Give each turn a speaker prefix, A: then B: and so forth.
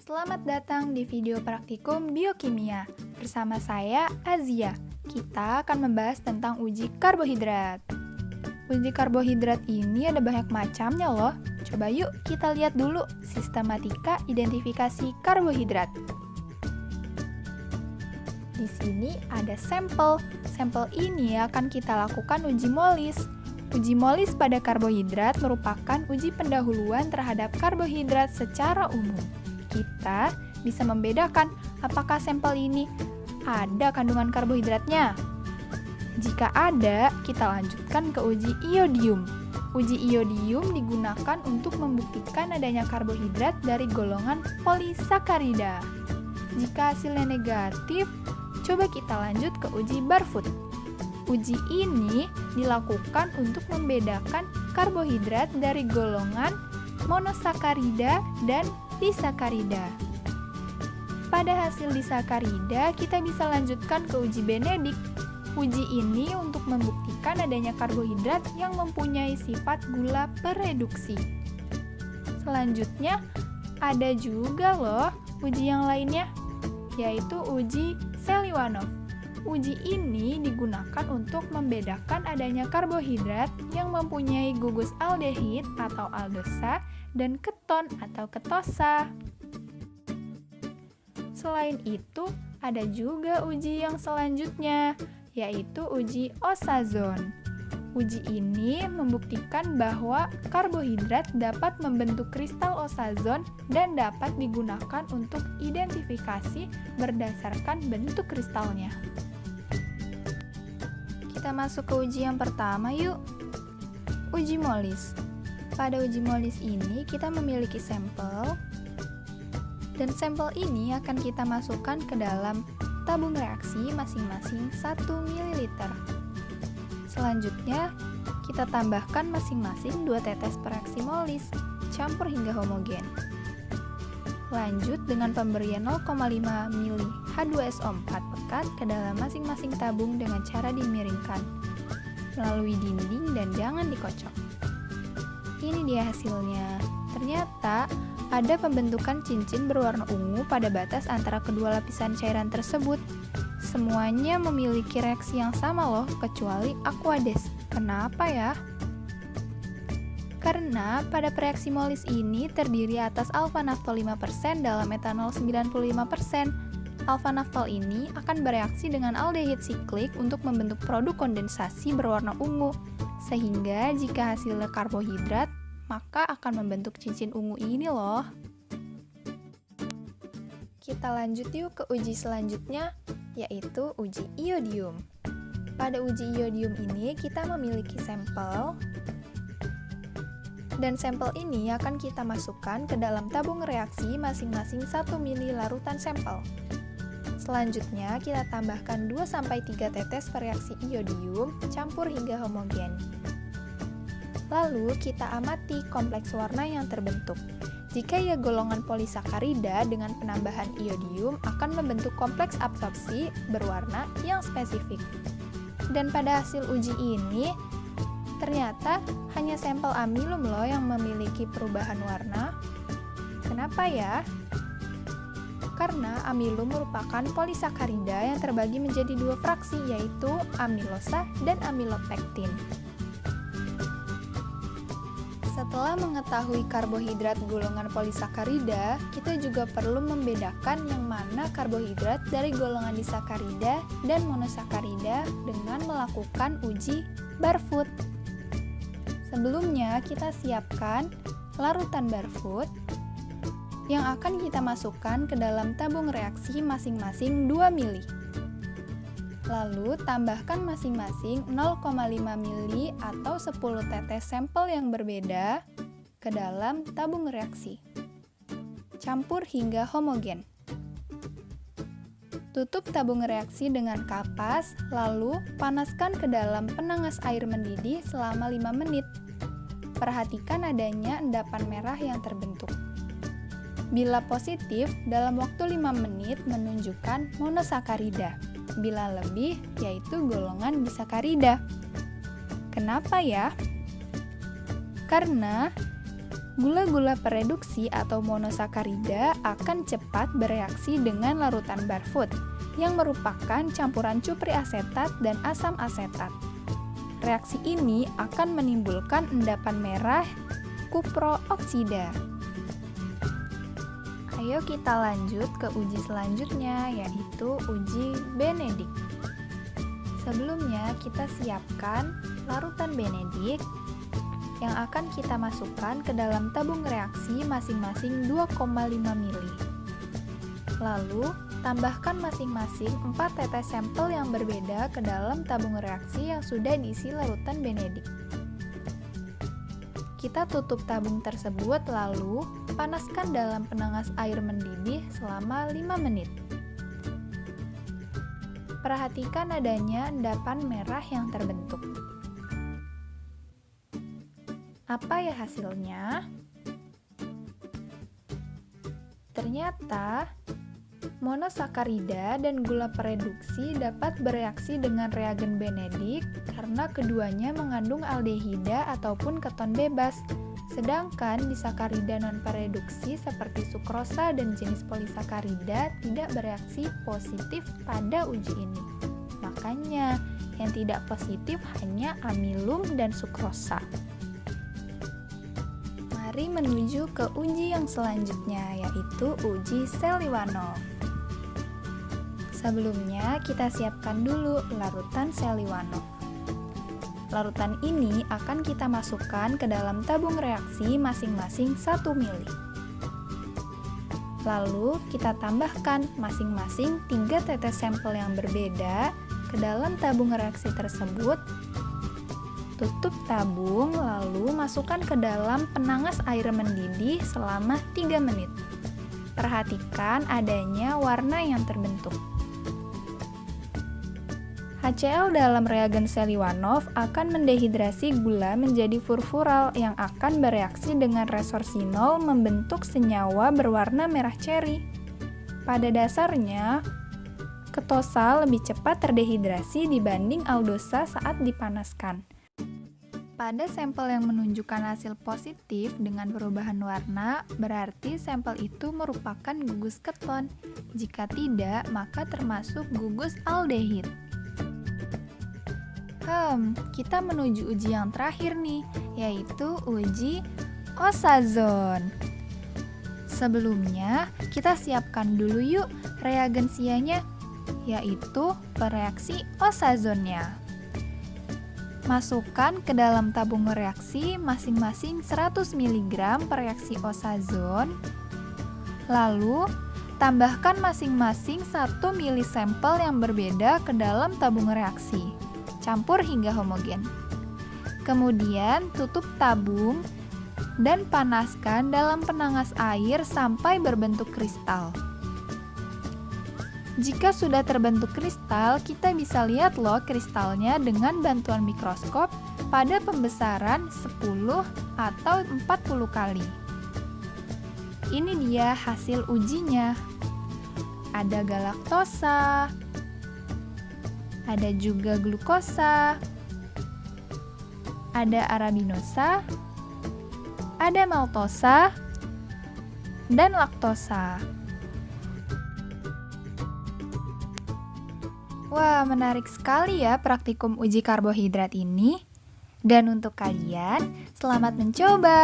A: Selamat datang di video praktikum biokimia. Bersama saya, Azia. Kita akan membahas tentang uji karbohidrat. Uji karbohidrat ini ada banyak macamnya loh. Coba yuk kita lihat dulu sistematika identifikasi karbohidrat. Di sini ada sampel. Sampel ini akan kita lakukan uji molis. Uji molis pada karbohidrat merupakan uji pendahuluan terhadap karbohidrat secara umum. Kita bisa membedakan apakah sampel ini ada kandungan karbohidratnya. Jika ada, kita lanjutkan ke uji iodium. Uji iodium digunakan untuk membuktikan adanya karbohidrat dari golongan polisakarida. Jika hasilnya negatif, coba kita lanjut ke uji Barfoot. Uji ini dilakukan untuk membedakan karbohidrat dari golongan monosakarida dan disakarida. Pada hasil disakarida, kita bisa lanjutkan ke uji Benedict. Uji ini untuk membuktikan adanya karbohidrat yang mempunyai sifat gula pereduksi. Selanjutnya, ada juga loh uji yang lainnya, yaitu uji Seliwanov. Uji ini digunakan untuk membedakan adanya karbohidrat yang mempunyai gugus aldehid atau aldosa dan keton atau ketosa. Selain itu, ada juga uji yang selanjutnya, yaitu uji Osazon. Uji ini membuktikan bahwa karbohidrat dapat membentuk kristal osazon dan dapat digunakan untuk identifikasi berdasarkan bentuk kristalnya. Kita masuk ke uji yang pertama yuk. Uji molis. Pada uji molis ini kita memiliki sampel, dan sampel ini akan kita masukkan ke dalam tabung reaksi masing-masing 1 ml. Selanjutnya, kita tambahkan masing-masing 2 tetes pereaksi molis, campur hingga homogen. Lanjut dengan pemberian 0,5 ml H2SO4 pekat ke dalam masing-masing tabung dengan cara dimiringkan melalui dinding dan jangan dikocok. Ini dia hasilnya. Ternyata ada pembentukan cincin berwarna ungu pada batas antara kedua lapisan cairan tersebut. Semuanya memiliki reaksi yang sama loh, kecuali Aquades. Kenapa ya? Karena pada reaksi molis ini terdiri atas alfa naftol 5% dalam etanol 95%. Alfa naftol ini akan bereaksi dengan aldehid siklik untuk membentuk produk kondensasi berwarna ungu. Sehingga jika hasilnya karbohidrat, maka akan membentuk cincin ungu ini loh. Kita lanjut yuk ke uji selanjutnya, yaitu uji iodium. Pada uji iodium ini kita memiliki sampel, dan sampel ini akan kita masukkan ke dalam tabung reaksi masing-masing 1 ml larutan sampel. Selanjutnya kita tambahkan 2-3 tetes reaksi iodium, campur hingga homogen. Lalu kita amati kompleks warna yang terbentuk. Jika ia golongan polisakarida dengan penambahan iodium akan membentuk kompleks absorpsi berwarna yang spesifik. Dan pada hasil uji ini, ternyata hanya sampel amilum loh yang memiliki perubahan warna. Kenapa ya? Karena amilum merupakan polisakarida yang terbagi menjadi 2 fraksi, yaitu amilosa dan amilopektin. Setelah mengetahui karbohidrat golongan polisakarida, kita juga perlu membedakan yang mana karbohidrat dari golongan disakarida dan monosakarida dengan melakukan uji Barfoot. Sebelumnya, kita siapkan larutan Barfoot yang akan kita masukkan ke dalam tabung reaksi masing-masing 2 ml. Lalu, tambahkan masing-masing 0,5 ml atau 10 tetes sampel yang berbeda ke dalam tabung reaksi. Campur hingga homogen. Tutup tabung reaksi dengan kapas, lalu panaskan ke dalam penangas air mendidih selama 5 menit. Perhatikan adanya endapan merah yang terbentuk. Bila positif, dalam waktu 5 menit menunjukkan monosakarida. Bila lebih, yaitu golongan disakarida. Kenapa ya? Karena Gula-gula pereduksi atau monosakarida akan cepat bereaksi dengan larutan barfood, yang merupakan campuran cupri asetat dan asam asetat. Reaksi ini akan menimbulkan endapan merah kuprooksida. Ayo kita lanjut ke uji selanjutnya, yaitu uji benedik. Sebelumnya kita siapkan larutan benedik yang akan kita masukkan ke dalam tabung reaksi masing-masing 2,5 ml. Lalu, tambahkan masing-masing 4 tetes sampel yang berbeda ke dalam tabung reaksi yang sudah diisi larutan benedik. Kita tutup tabung tersebut lalu panaskan dalam penangas air mendidih selama 5 menit. Perhatikan adanya endapan merah yang terbentuk. Apa ya hasilnya? Ternyata monosakarida dan gula pereduksi dapat bereaksi dengan reagen benedik karena keduanya mengandung aldehida ataupun keton bebas. Sedangkan disakarida non-pereduksi seperti sukrosa dan jenis polisakarida tidak bereaksi positif pada uji ini. Makanya, yang tidak positif hanya amilum dan sukrosa. Mari menuju ke uji yang selanjutnya, yaitu uji Seliwanov. Sebelumnya, kita siapkan dulu larutan Seliwanov. Larutan ini akan kita masukkan ke dalam tabung reaksi masing-masing 1 ml. Lalu, kita tambahkan masing-masing 3 tetes sampel yang berbeda ke dalam tabung reaksi tersebut. Tutup tabung, lalu masukkan ke dalam penangas air mendidih selama 3 menit. Perhatikan adanya warna yang terbentuk. HCl dalam reagen Seliwanov akan mendehidrasi gula menjadi furfural yang akan bereaksi dengan resorsinol membentuk senyawa berwarna merah ceri. Pada dasarnya, ketosa lebih cepat terdehidrasi dibanding aldosa saat dipanaskan. Pada sampel yang menunjukkan hasil positif dengan perubahan warna, berarti sampel itu merupakan gugus keton. Jika tidak, maka termasuk gugus aldehid. Kita menuju uji yang terakhir nih, yaitu uji osazon. Sebelumnya, kita siapkan dulu yuk reagensianya, yaitu pereaksi osazonnya. Masukkan ke dalam tabung reaksi masing-masing 100 mg reaksi osazon. Lalu, tambahkan masing-masing 1 ml sampel yang berbeda ke dalam tabung reaksi. Campur hingga homogen. Kemudian, tutup tabung dan panaskan dalam penangas air sampai berbentuk kristal. Jika sudah terbentuk kristal, kita bisa lihat loh kristalnya dengan bantuan mikroskop pada pembesaran 10 atau 40 kali. Ini dia hasil ujinya. Ada galaktosa, ada juga glukosa, ada arabinosa, ada maltosa, dan laktosa. Wah, menarik sekali ya praktikum uji karbohidrat ini. Dan untuk kalian, selamat mencoba!